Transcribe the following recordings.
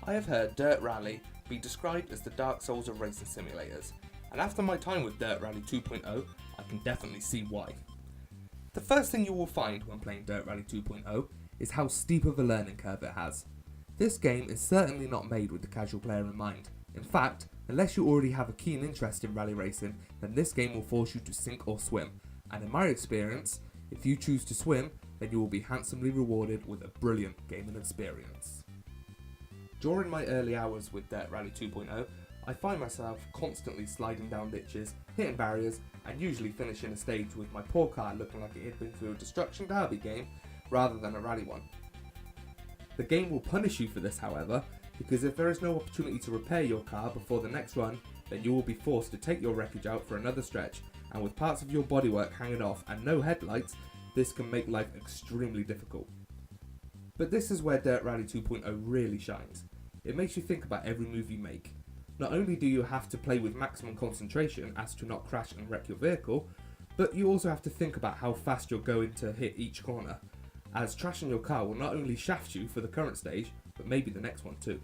I have heard Dirt Rally be described as the Dark Souls of racing simulators, and after my time with Dirt Rally 2.0, I can definitely see why. The first thing you will find when playing Dirt Rally 2.0 is how steep of a learning curve it has. This game is certainly not made with the casual player in mind. In fact, unless you already have a keen interest in rally racing, then this game will force you to sink or swim, and in my experience, if you choose to swim, then you will be handsomely rewarded with a brilliant gaming experience. During my early hours with Dirt Rally 2.0, I find myself constantly sliding down ditches, hitting barriers, and usually finishing a stage with my poor car looking like it had been through a destruction derby game rather than a rally one. The game will punish you for this, however, because if there is no opportunity to repair your car before the next run, then you will be forced to take your wreckage out for another stretch, and with parts of your bodywork hanging off and no headlights, this can make life extremely difficult. But this is where Dirt Rally 2.0 really shines. It makes you think about every move you make. Not only do you have to play with maximum concentration as to not crash and wreck your vehicle, but you also have to think about how fast you're going to hit each corner, as trashing your car will not only shaft you for the current stage, but maybe the next one too.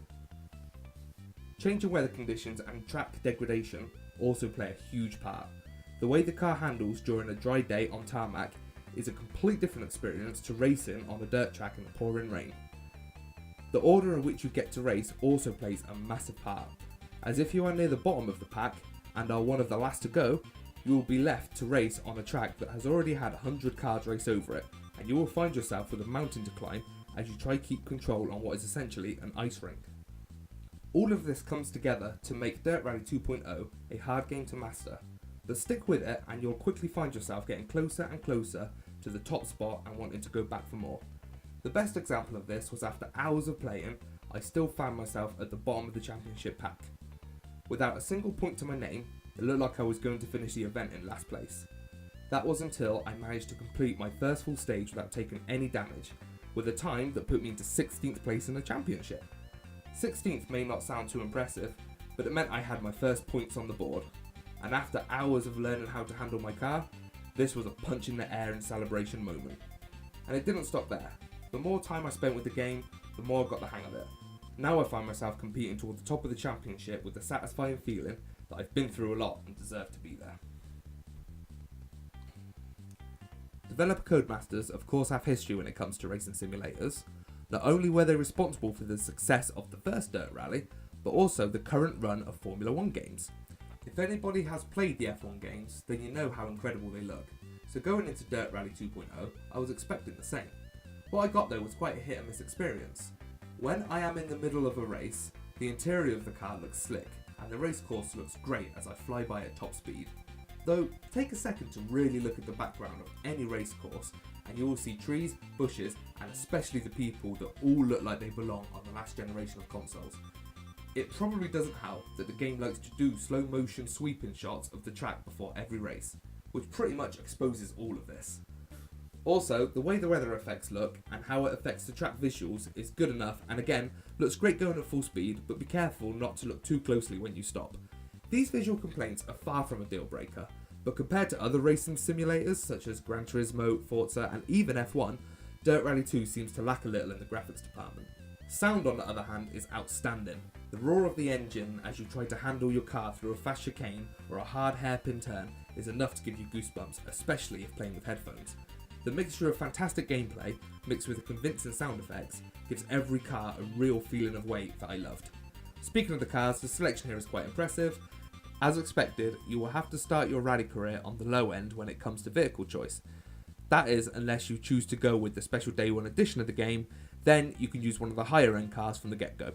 Changing weather conditions and track degradation also play a huge part. The way the car handles during a dry day on tarmac is a complete different experience to racing on a dirt track in the pouring rain. The order in which you get to race also plays a massive part, as if you are near the bottom of the pack and are one of the last to go, you will be left to race on a track that has already had 100 cars race over it, and you will find yourself with a mountain to climb as you try to keep control on what is essentially an ice rink. All of this comes together to make Dirt Rally 2.0 a hard game to master, but stick with it and you'll quickly find yourself getting closer and closer to the top spot and wanting to go back for more. The best example of this was after hours of playing, I still found myself at the bottom of the championship pack. Without a single point to my name, it looked like I was going to finish the event in last place. That was until I managed to complete my first full stage without taking any damage, with a time that put me into 16th place in the championship. 16th may not sound too impressive, but it meant I had my first points on the board, and after hours of learning how to handle my car, this was a punch in the air and celebration moment. And it didn't stop there. The more time I spent with the game, the more I got the hang of it. Now I find myself competing toward the top of the championship with the satisfying feeling that I've been through a lot and deserve to be there. Developer Codemasters of course have history when it comes to racing simulators. Not only were they responsible for the success of the first Dirt Rally, but also the current run of Formula 1 games. If anybody has played the F1 games, then you know how incredible they look. So going into Dirt Rally 2.0, I was expecting the same. What I got though was quite a hit and miss experience. When I am in the middle of a race, the interior of the car looks slick, and the race course looks great as I fly by at top speed. Though, take a second to really look at the background of any race course, and you will see trees, bushes, and especially the people that all look like they belong on the last generation of consoles. It probably doesn't help that the game likes to do slow motion sweeping shots of the track before every race, which pretty much exposes all of this. Also, the way the weather effects look and how it affects the track visuals is good enough, and again, looks great going at full speed, but be careful not to look too closely when you stop. These visual complaints are far from a deal breaker, but compared to other racing simulators such as Gran Turismo, Forza and even F1, Dirt Rally 2 seems to lack a little in the graphics department. Sound on the other hand is outstanding. The roar of the engine as you try to handle your car through a fast chicane or a hard hairpin turn is enough to give you goosebumps, especially if playing with headphones. The mixture of fantastic gameplay mixed with convincing sound effects gives every car a real feeling of weight that I loved. Speaking of the cars, the selection here is quite impressive. As expected, you will have to start your rally career on the low end when it comes to vehicle choice. That is, unless you choose to go with the special day 1 edition of the game, then you can use one of the higher end cars from the get-go.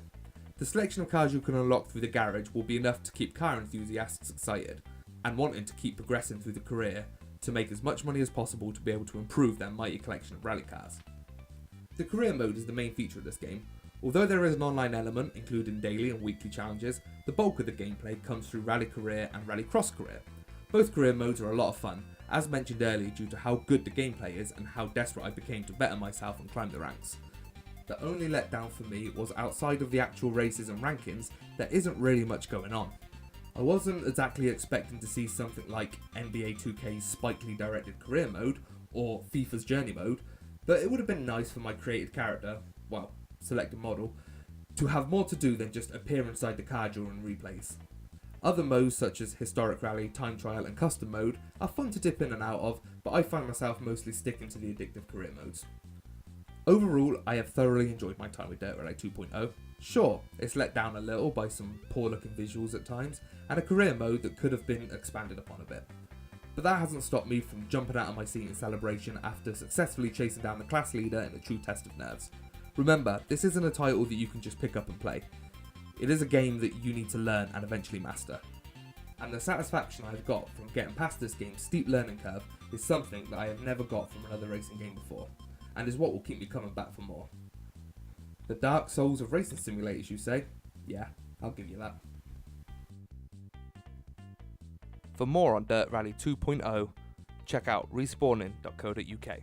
The selection of cars you can unlock through the garage will be enough to keep car enthusiasts excited and wanting to keep progressing through the career to make as much money as possible to be able to improve their mighty collection of rally cars. The career mode is the main feature of this game. Although there is an online element, including daily and weekly challenges, the bulk of the gameplay comes through Rally Career and Rally Cross Career. Both career modes are a lot of fun, as mentioned earlier due to how good the gameplay is and how desperate I became to better myself and climb the ranks. The only letdown for me was outside of the actual races and rankings, there isn't really much going on. I wasn't exactly expecting to see something like NBA 2K's spikily directed career mode or FIFA's journey mode, but it would have been nice for my created character, well, selected model, to have more to do than just appear inside the car during replays. Other modes such as Historic Rally, Time Trial and Custom Mode are fun to dip in and out of, but I find myself mostly sticking to the addictive career modes. Overall, I have thoroughly enjoyed my time with DiRt Rally 2.0. Sure, it's let down a little by some poor looking visuals at times, and a career mode that could have been expanded upon a bit. But that hasn't stopped me from jumping out of my seat in celebration after successfully chasing down the class leader in a true test of nerves. Remember, this isn't a title that you can just pick up and play. It is a game that you need to learn and eventually master. And the satisfaction I've got from getting past this game's steep learning curve is something that I have never got from another racing game before, and is what will keep me coming back for more. The Dark Souls of racing simulators, you say? Yeah, I'll give you that. For more on DiRt Rally 2.0, check out respawning.co.uk.